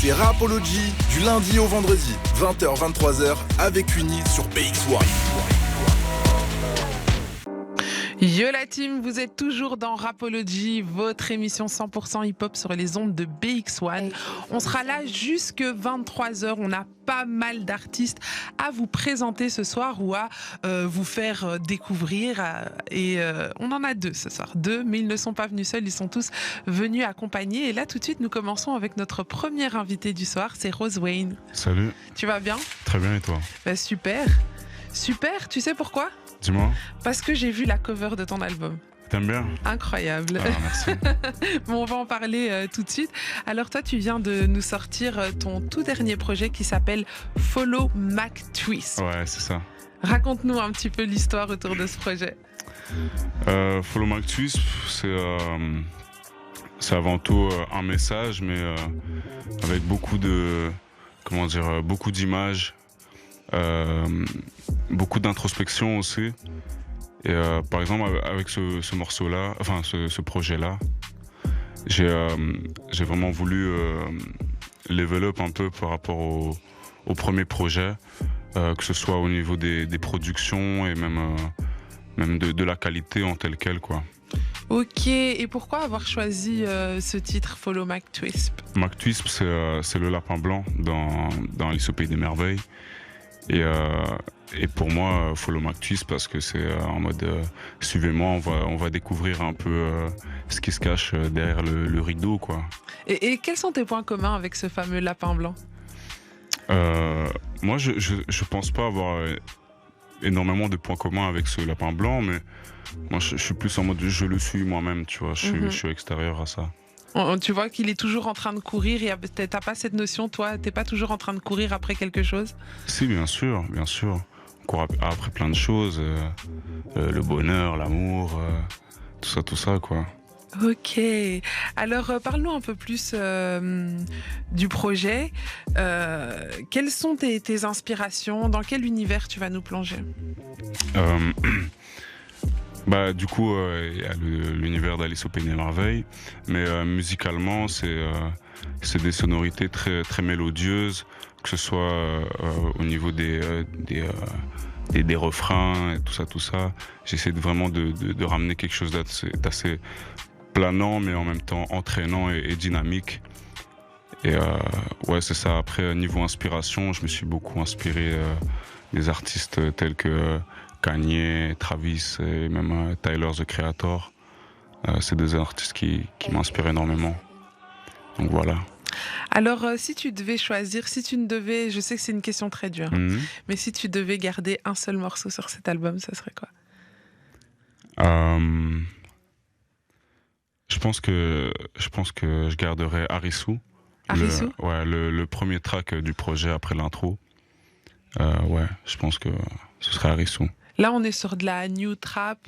C'est Rapology du lundi au vendredi, 20h-23h avec Uni sur BX1. Yo la team, vous êtes toujours dans Rapology, votre émission 100% hip-hop sur les ondes de BX1. On sera là jusque 23h, on a pas mal d'artistes à vous présenter ce soir ou à vous faire découvrir. On en a deux ce soir, mais ils ne sont pas venus seuls, ils sont tous venus accompagnés. Et là tout de suite, nous commençons avec notre premier invité du soir, c'est Rose Wayne. Salut. Tu vas bien? Très bien, et toi? Super, tu sais pourquoi? Dis-moi. Parce que j'ai vu la cover de ton album. T'aimes bien? Incroyable. Ah, merci. Bon, on va en parler tout de suite. Alors toi, tu viens de nous sortir ton tout dernier projet qui s'appelle Follow Mac Twist. Ouais, c'est ça. Raconte-nous un petit peu l'histoire autour de ce projet. Follow Mac Twist, c'est avant tout un message, mais avec beaucoup d'images. Beaucoup d'introspection aussi. Et par exemple avec ce morceau-là, enfin ce projet-là, j'ai vraiment voulu level up un peu par rapport au premier projet, que ce soit au niveau des productions et même de la qualité en telle quelle, quoi. Ok, et pourquoi avoir choisi ce titre Follow Mac Twist? Mac Twist, c'est le lapin blanc dans Alice au Pays des Merveilles. Et pour moi, Follow Mac Twist parce que c'est en mode suivez-moi, on va découvrir un peu ce qui se cache derrière le rideau, quoi. Et quels sont tes points communs avec ce fameux lapin blanc? Moi, je pense pas avoir énormément de points communs avec ce lapin blanc, mais moi, je suis plus en mode je le suis moi-même, tu vois. Je suis extérieur à ça. Tu vois qu'il est toujours en train de courir. T'as pas cette notion, toi? T'es pas toujours en train de courir après quelque chose? Si, bien sûr. On court après plein de choses. Le bonheur, l'amour, tout ça, quoi. Ok. Alors, parle-nous un peu plus du projet. Quelles sont tes inspirations? Dans quel univers tu vas nous plonger? Du coup, il y a l'univers d'Alice au Pays des Merveilles, mais musicalement, c'est des sonorités très, très mélodieuses, que ce soit au niveau des refrains et tout ça. J'essaie vraiment de ramener quelque chose d'assez planant, mais en même temps entraînant et dynamique. Et ouais, c'est ça. Après, niveau inspiration, je me suis beaucoup inspiré des artistes tels que Kanye, Travis et même Tyler, The Creator. C'est des artistes qui m'inspirent énormément. Donc voilà. Alors, si tu devais choisir, je sais que c'est une question très dure, mais si tu devais garder un seul morceau sur cet album, ça serait quoi? Je pense que je garderais Arisu. Le premier track du projet après l'intro. Ouais, je pense que ce serait Arisu. Là, on est sur de la new trap.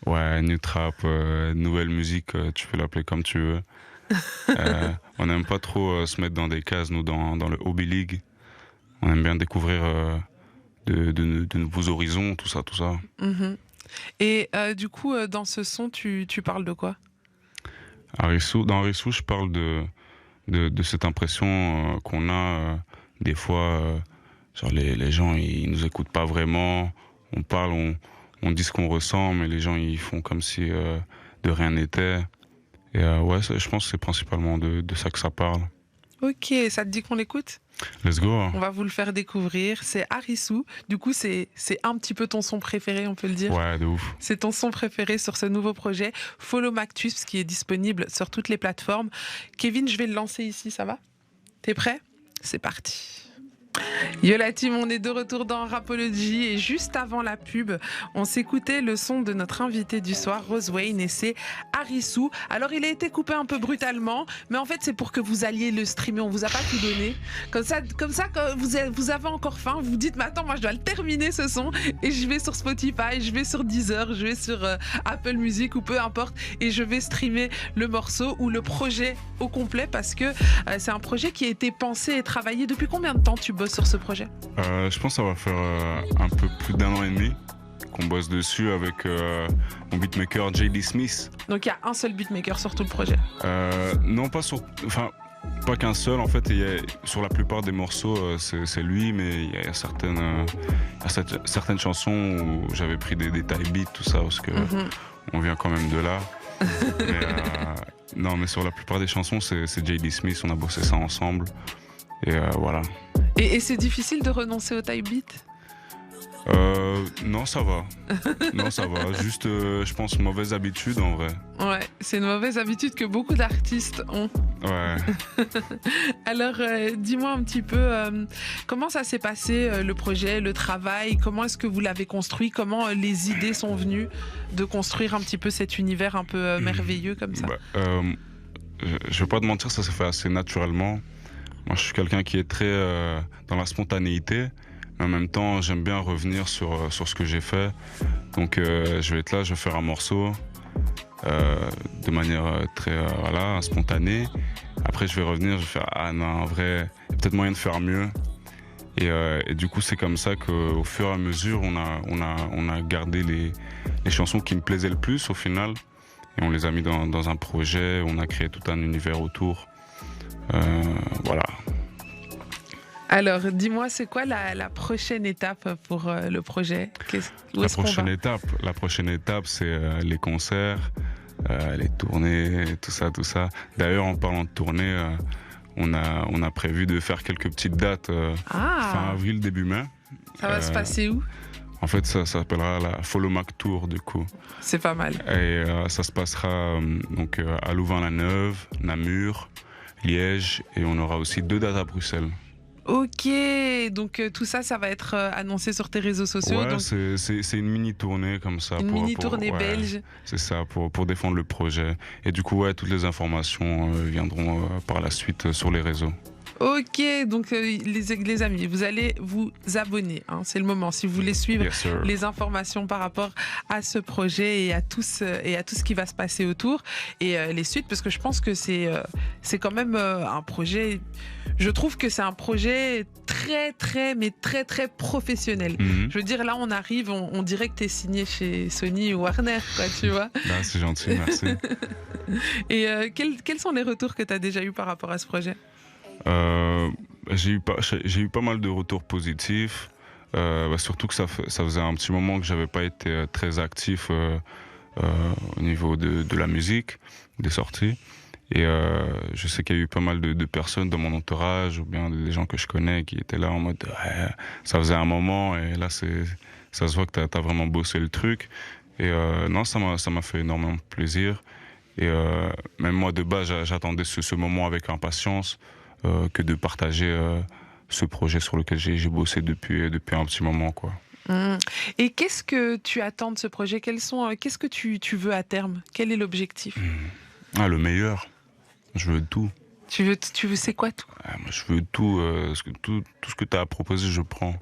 Ouais, new trap, nouvelle musique, tu peux l'appeler comme tu veux. On n'aime pas trop se mettre dans des cases, nous, dans le Hobby League. On aime bien découvrir de nouveaux horizons, tout ça. Mm-hmm. Et du coup, dans ce son, tu parles de quoi? Dans Arisu, je parle de cette impression qu'on a des fois, genre les gens, ils nous écoutent pas vraiment. On parle, on dit ce qu'on ressent, mais les gens, ils font comme si de rien n'était. Et ouais, je pense que c'est principalement de ça que ça parle. Ok, ça te dit qu'on l'écoute? Let's go. On va vous le faire découvrir. C'est Arisu. Du coup, c'est un petit peu ton son préféré, on peut le dire. Ouais, de ouf. C'est ton son préféré sur ce nouveau projet, Follow Mac Twist, qui est disponible sur toutes les plateformes. Kevin, je vais le lancer ici, ça va? T'es prêt? C'est parti. Yo la team, on est de retour dans Rapology et juste avant la pub, on s'écoutait le son de notre invité du soir, Rose Wayne, et c'est Arisu. Alors il a été coupé un peu brutalement, mais en fait c'est pour que vous alliez le streamer, on vous a pas tout donné. Comme ça quand vous avez encore faim, vous dites mais attends, moi je dois le terminer ce son et je vais sur Spotify, je vais sur Deezer, je vais sur Apple Music ou peu importe et je vais streamer le morceau ou le projet au complet parce que c'est un projet qui a été pensé et travaillé. Depuis combien de temps tu bosses sur ce projet? Je pense que ça va faire un peu plus d'1 an et demi qu'on bosse dessus avec mon beatmaker J.D. Smith. Donc il y a un seul beatmaker sur tout le projet? Non, pas sur... Enfin, pas qu'un seul, en fait. Sur la plupart des morceaux, c'est lui, mais il y a certaines chansons où j'avais pris des type beats, tout ça, parce que on vient quand même de là. Mais, non, mais sur la plupart des chansons, c'est J.D. Smith, on a bossé ça ensemble. Et voilà. Et c'est difficile de renoncer au type beat? Non, ça va. Non, ça va. Juste, je pense, mauvaise habitude en vrai. Ouais, c'est une mauvaise habitude que beaucoup d'artistes ont. Ouais. Alors, dis-moi un petit peu, comment ça s'est passé, le projet, le travail? Comment est-ce que vous l'avez construit? Comment les idées sont venues de construire un petit peu cet univers un peu merveilleux comme ça? Je vais pas te mentir, ça s'est fait assez naturellement. Moi, je suis quelqu'un qui est très dans la spontanéité. En même temps, j'aime bien revenir sur ce que j'ai fait. Donc, je vais être là, je vais faire un morceau de manière très spontanée. Après, je vais revenir, je vais faire ah non, en vrai, il y a peut-être moyen de faire mieux. Et du coup, c'est comme ça qu'au fur et à mesure, on a gardé les chansons qui me plaisaient le plus au final. Et on les a mis dans un projet, on a créé tout un univers autour. Voilà. Alors, dis-moi, c'est quoi la prochaine étape pour le projet? La prochaine étape, c'est les concerts, les tournées, tout ça. D'ailleurs, en parlant de tournées, on a prévu de faire quelques petites dates fin avril, début mai. Ça va se passer où? En fait, ça s'appellera la Follow Mac Tour, du coup. C'est pas mal. Et ça se passera donc à Louvain-la-Neuve, Namur, Liège, et on aura aussi 2 dates à Bruxelles. Ok, donc tout ça, ça va être annoncé sur tes réseaux sociaux. Ouais, donc... c'est une mini-tournée comme ça. Une mini-tournée belge. C'est ça, pour défendre le projet. Et du coup, ouais, toutes les informations viendront par la suite sur les réseaux. Ok, donc les amis, vous allez vous abonner, hein, c'est le moment. Si vous voulez suivre les informations par rapport à ce projet et à tout ce qui va se passer autour et les suites, parce que je pense que c'est quand même un projet. Je trouve que c'est un projet très très professionnel. Je veux dire, là on arrive, on dirait que t'es signé chez Sony ou Warner, quoi, tu vois. Là, c'est gentil, merci. Et quels sont les retours que tu as déjà eu par rapport à ce projet? J'ai eu pas mal de retours positifs, surtout que ça faisait un petit moment que j'avais pas été très actif au niveau de la musique, des sorties. Et je sais qu'il y a eu pas mal de personnes dans mon entourage ou bien des gens que je connais qui étaient là en mode ouais, ça faisait un moment et là ça se voit que t'as vraiment bossé le truc. Et non, ça m'a fait énormément plaisir. Et même moi de base j'attendais ce moment avec impatience. Que de partager ce projet sur lequel j'ai bossé depuis un petit moment, quoi. Et qu'est-ce que tu attends de ce projet? Qu'est-ce que tu veux à terme? Quel est l'objectif? Le meilleur. Je veux tout. Tu veux c'est quoi tout? Moi, je veux tout, tout ce que tu as à proposer, je prends.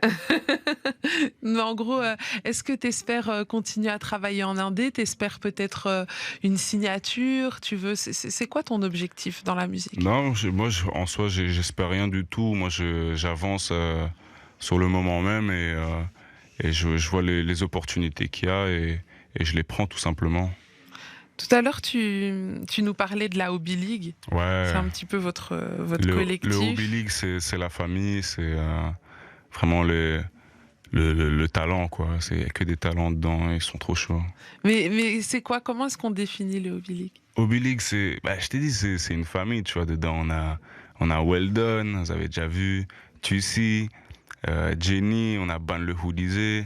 Mais en gros, est-ce que tu espères continuer à travailler en indé? Tu espères peut-être une signature? C'est quoi ton objectif dans la musique? Non, en soi, j'espère rien du tout. Moi, j'avance sur le moment même et je vois les opportunités qu'il y a et je les prends tout simplement. Tout à l'heure, tu nous parlais de la Hobby League. Ouais. C'est un petit peu votre collectif. Le Hobby League, c'est la famille, c'est vraiment le talent, quoi. Il n'y a que des talents dedans, ils sont trop chauds. Mais c'est quoi? Comment est-ce qu'on définit le Hobby League? Hobby League, je t'ai dit, c'est une famille, tu vois. Dedans, on a Weldon, vous avez déjà vu, Tussi, Jenny, on a Ban le Houdizé,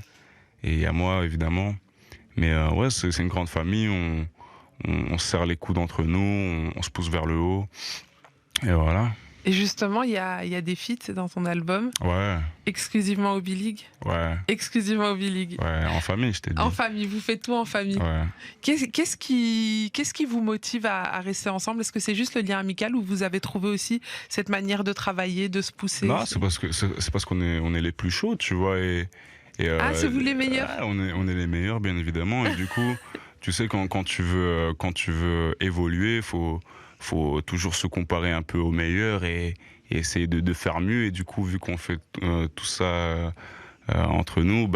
et il y a moi, évidemment. Mais ouais, c'est une grande famille, on se serre les coudes entre nous, on se pousse vers le haut. Et voilà. Et justement, il y a des feats dans ton album. Ouais. Exclusivement Hobby League. Ouais. Exclusivement Hobby League. Ouais, en famille, je t'ai dit. En famille, vous faites tout en famille. Ouais. Qu'est-ce qui vous motive à rester ensemble? Est-ce que c'est juste le lien amical ou vous avez trouvé aussi cette manière de travailler, de se pousser? Non, c'est parce qu'on est les plus chauds, tu vois. C'est vous les meilleurs? On est les meilleurs, bien évidemment. Et du coup, tu sais, quand tu veux évoluer, faut toujours se comparer un peu aux meilleurs et essayer de faire mieux. Et du coup, vu qu'on fait tout ça entre nous,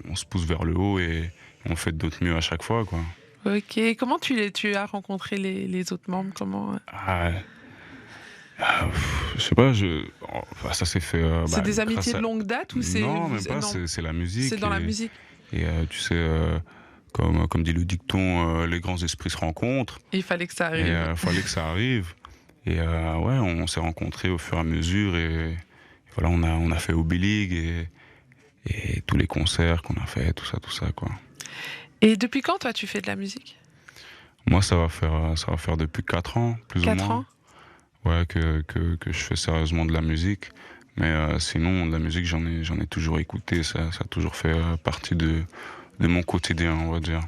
on se pousse vers le haut et on fait d'autres mieux à chaque fois, quoi. Ok. Comment tu as rencontré les autres membres? Comment Je sais pas, ça s'est fait. C'est des Grâce amitiés à... de longue date ou c'est... Non, même pas, non, c'est la musique. c'est dans la musique. Et tu sais, comme dit le dicton, les grands esprits se rencontrent. Il fallait que ça Et arrive. il fallait que ça arrive. Et ouais, on s'est rencontrés au fur et à mesure. Et voilà, on a fait Hobby League et tous les concerts qu'on a fait, tout ça, quoi. Et depuis quand, toi, tu fais de la musique? Moi, ça va faire depuis 4 ans, plus 4 ou moins. ans? Ouais, que je fais sérieusement de la musique. Mais sinon, de la musique, j'en ai toujours écouté. Ça a toujours fait partie de mon quotidien, on va dire.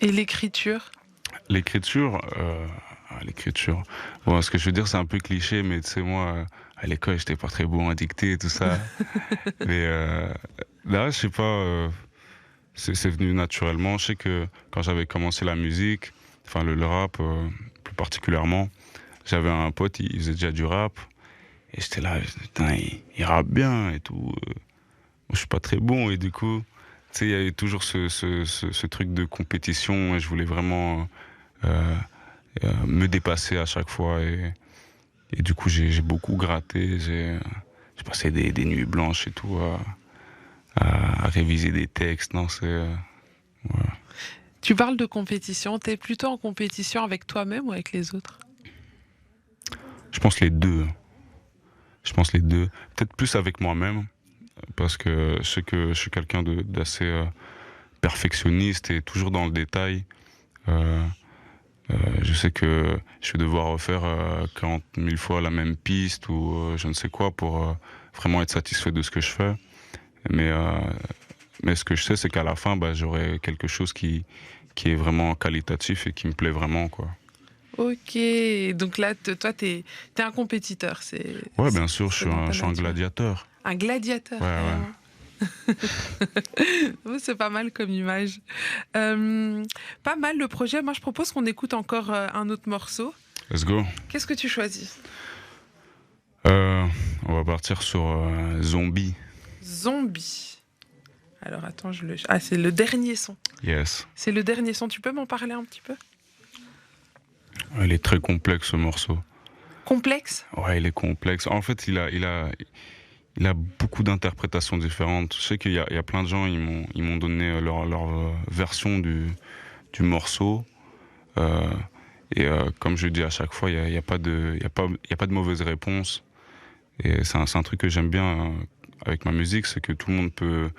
Et l'écriture? L'écriture, bon, ce que je veux dire, c'est un peu cliché, mais tu sais, moi, à l'école, j'étais pas très bon à dicter et tout ça. Mais là, je sais pas, c'est venu naturellement. Je sais que quand j'avais commencé la musique, enfin le rap plus particulièrement, j'avais un pote, il faisait déjà du rap. Et j'étais là, putain, il rappe bien et tout. Moi, je suis pas très bon. Et du coup, tu sais, il y avait toujours ce truc de compétition. Et je voulais vraiment me dépasser à chaque fois. Et du coup, j'ai beaucoup gratté. J'ai passé des nuits blanches et tout à réviser des textes. Non, ouais. Tu parles de compétition. T'es plutôt en compétition avec toi-même ou avec les autres? Je pense les deux. Peut-être plus avec moi-même, parce que je sais que je suis quelqu'un d'assez perfectionniste et toujours dans le détail. Je sais que je vais devoir refaire 40 000 fois la même piste ou je ne sais quoi pour vraiment être satisfait de ce que je fais. Mais ce que je sais, c'est qu'à la fin, j'aurai quelque chose qui est vraiment qualitatif et qui me plaît vraiment, quoi. Ok, donc là, toi, t'es un compétiteur. Ouais, bien sûr, je dans ta suis un nature. gladiateur. Un gladiateur. Ouais, ouais. Ouais, c'est pas mal comme image. Pas mal le projet. Moi, je propose qu'on écoute encore un autre morceau. Let's go. Qu'est-ce que tu choisis? On va partir sur Zombie. Zombie. Alors attends, Ah, c'est le dernier son. Yes. C'est le dernier son. Tu peux m'en parler un petit peu? Il est très complexe, ce morceau. Complexe? Ouais, il est complexe. En fait, il a beaucoup d'interprétations différentes. Je sais qu'il y a plein de gens, ils m'ont donné leur version du morceau. Comme je dis à chaque fois, il y a pas de mauvaise réponse. Et c'est un truc que j'aime bien avec ma musique, c'est que tout le monde peut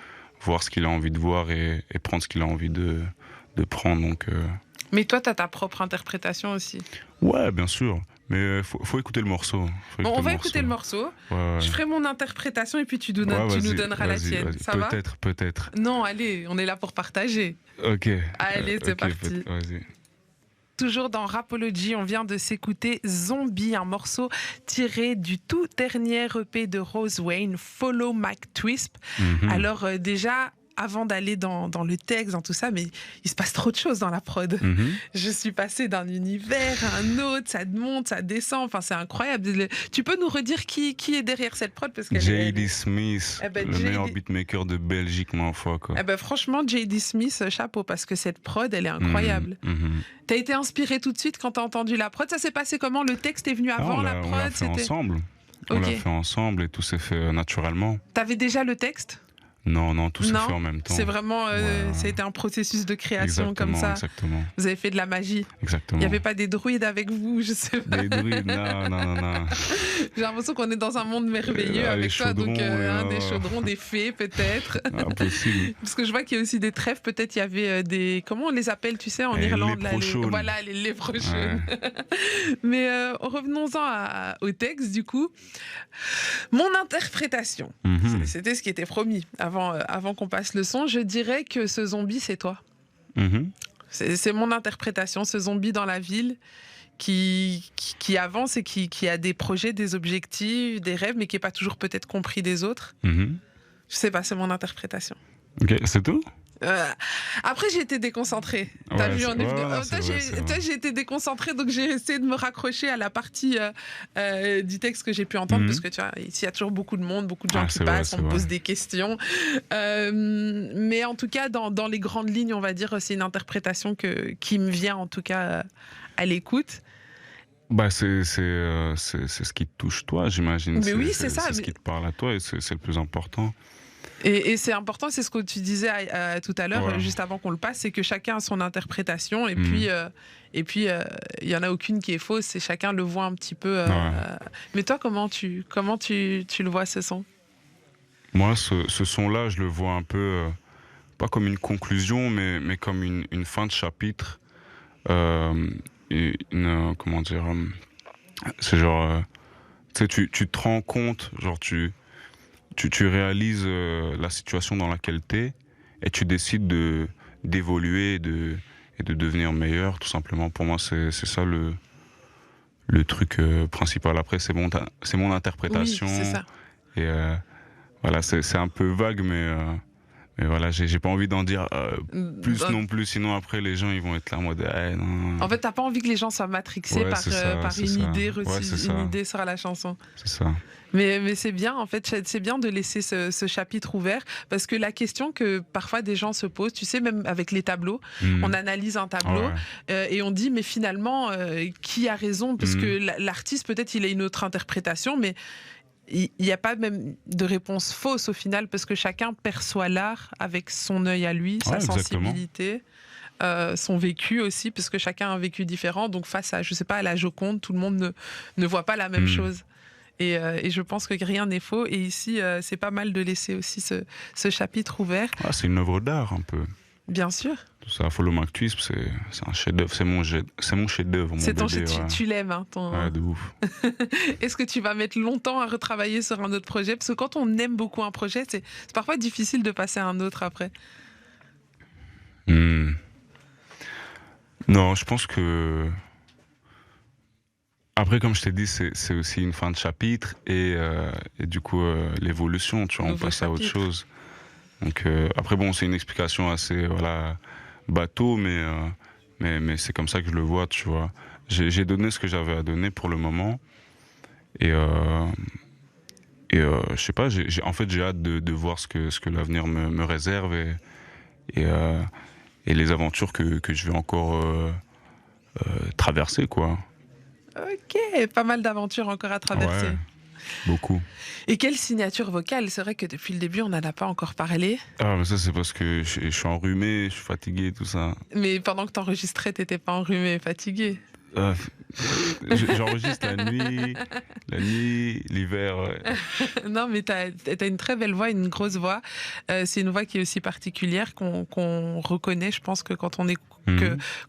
voir ce qu'il a envie de voir et prendre ce qu'il a envie de prendre. Donc, Mais toi, tu as ta propre interprétation aussi. ouais, bien sûr. Mais faut écouter le morceau. Bon, on va écouter le morceau. Ouais. Je ferai mon interprétation et puis tu nous Ouais, donneras la tienne. vas-y. Ça va? Peut-être. Non, allez, on est là pour partager. Ok. Allez, c'est Ok, parti. Vas-y. Toujours dans Rapology, on vient de s'écouter Zombie, un morceau tiré du tout dernier EP de Rose Wayne, Follow McTwisp. Mhm. Alors déjà, avant d'aller dans le texte, dans tout ça, mais il se passe trop de choses dans la prod. Mhm. Je suis passée d'un univers à un autre, ça monte, ça descend, enfin c'est incroyable. Tu peux nous redire qui est derrière cette prod parce qu'elle J.D. Smith, Eh ben, le meilleur beatmaker de Belgique, ma foi, quoi. Eh ben, franchement, J.D. Smith, chapeau, parce que cette prod, elle est incroyable. Mhm. T'as été inspiré tout de suite quand t'as entendu la prod. Ça s'est passé comment? Le texte est venu avant la prod? On l'a fait ensemble. On l'a fait ensemble et tout s'est fait naturellement. T'avais déjà le texte? Non, tout s'est fait en même temps. C'est vraiment, ça a été un processus de création comme ça. Exactement. Vous avez fait de la magie. Exactement. Il n'y avait pas des druides avec vous, je sais pas. Des druides, non. J'ai l'impression qu'on est dans un monde merveilleux avec toi, chaudrons, donc des chaudrons, des fées peut-être. Impossible. Parce que je vois qu'il y a aussi des trèfles, peut-être il y avait des, comment on les appelle, tu sais, en Irlande là, voilà, les léprochaunes. Ouais. Mais revenons-en au texte du coup. Mon interprétation, c'était ce qui était promis avant qu'on passe le son, je dirais que ce zombie, c'est toi. C'est mon interprétation, ce zombie dans la ville qui avance et qui a des projets, des objectifs, des rêves, mais qui n'est pas toujours peut-être compris des autres. Je sais pas, c'est mon interprétation. Ok, c'est tout? Après, j'ai été déconcentrée. T'as vu, j'ai été déconcentrée, donc j'ai essayé de me raccrocher à la partie du texte que j'ai pu entendre, parce que tu vois, ici, il y a toujours beaucoup de monde, beaucoup de gens qui passent, on me pose des questions. Mais en tout cas, dans les grandes lignes, on va dire, c'est une interprétation qui me vient, en tout cas, à l'écoute. Bah, c'est ce qui te touche toi, j'imagine. Mais oui, c'est ça. C'est ce qui te parle à toi et c'est le plus important. Et c'est important, c'est ce que tu disais tout à l'heure, Ouais. juste avant qu'on le passe, c'est que chacun a son interprétation et puis il y en a aucune qui est fausse et chacun le voit un petit peu. Mais toi, comment tu le vois ce son? Moi, ce son-là, je le vois un peu, pas comme une conclusion, mais comme une fin de chapitre. Comment dire, c'est genre, tu sais, tu te rends compte, genre tu réalises la situation dans laquelle t'es et tu décides d'évoluer et de devenir meilleur, tout simplement. Pour moi, c'est ça le truc principal. Après, c'est mon interprétation. Oui, c'est ça. Et voilà, c'est un peu vague, mais voilà, j'ai pas envie d'en dire plus non plus, sinon après les gens ils vont être là en mode non. En fait, t'as pas envie que les gens soient matrixés par une idée reçue, une idée sur la chanson. C'est ça. Mais c'est bien, en fait, c'est bien de laisser ce chapitre ouvert parce que la question que parfois des gens se posent, tu sais, même avec les tableaux, on analyse un tableau et on dit, mais finalement, qui a raison? Parce que l'artiste, peut-être, il a une autre interprétation, mais il n'y a pas même de réponse fausse au final parce que chacun perçoit l'art avec son œil à lui, sa sensibilité. Son vécu aussi, parce que chacun a un vécu différent. Donc face à, je sais pas, à la Joconde, tout le monde ne voit pas la même chose. Et je pense que rien n'est faux. Et ici, c'est pas mal de laisser aussi ce chapitre ouvert. Ah, c'est une œuvre d'art un peu. Bien sûr. Tout ça, Follow Mac Twist, c'est un chef-d'œuvre. C'est mon chef-d'œuvre. C'est ton chef-d'œuvre. Tu l'aimes, hein, Ouais, de ouf. Est-ce que tu vas mettre longtemps à retravailler sur un autre projet? Parce que quand on aime beaucoup un projet, c'est parfois difficile de passer à un autre après. Non, je pense que... Après, comme je t'ai dit, c'est aussi une fin de chapitre et du coup, l'évolution, tu vois, on passe à autre chose. Donc, après, bon, c'est une explication assez bateau, mais c'est comme ça que je le vois, tu vois. J'ai donné ce que j'avais à donner pour le moment. Et je sais pas, en fait, j'ai hâte de voir ce que l'avenir me réserve et les aventures que je vais encore traverser, quoi. Ok, pas mal d'aventures encore à traverser. Ouais, beaucoup. Et quelle signature vocale? C'est vrai que depuis le début, on n'en a pas encore parlé. Ah, mais ça, c'est parce que je suis enrhumé, je suis fatigué, tout ça. Mais pendant que t'enregistrais, t'étais pas enrhumé et fatigué? J'enregistre la nuit, l'hiver. Ouais. Non, mais t'as une très belle voix, une grosse voix. C'est une voix qui est aussi particulière, qu'on reconnaît, je pense que quand on est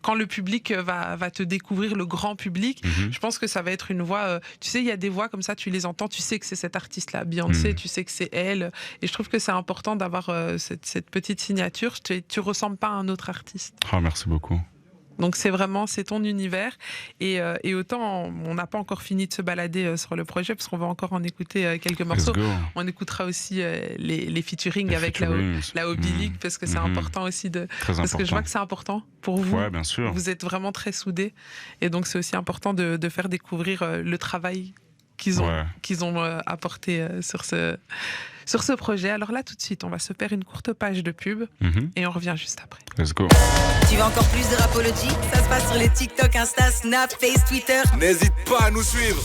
quand le public va te découvrir, le grand public, je pense que ça va être une voix... tu sais, il y a des voix comme ça, tu les entends, tu sais que c'est cet artiste-là, Beyoncé, tu sais que c'est elle. Et je trouve que c'est important d'avoir cette petite signature. Tu ressembles pas à un autre artiste. Ah, merci beaucoup. Donc c'est ton univers et autant on n'a pas encore fini de se balader sur le projet parce qu'on va encore en écouter quelques morceaux. On écoutera aussi les featuring avec la Hobby League parce que c'est important aussi parce que je vois que c'est important pour vous. Ouais, bien sûr. Vous êtes vraiment très soudés et donc c'est aussi important de faire découvrir le travail qu'ils ont apporté sur ce projet. Alors là, tout de suite, on va se faire une courte page de pub et on revient juste après. Let's go. Tu veux encore plus de Rapology? Ça se passe sur les TikTok, Insta, Snap, Face, Twitter. N'hésite pas à nous suivre.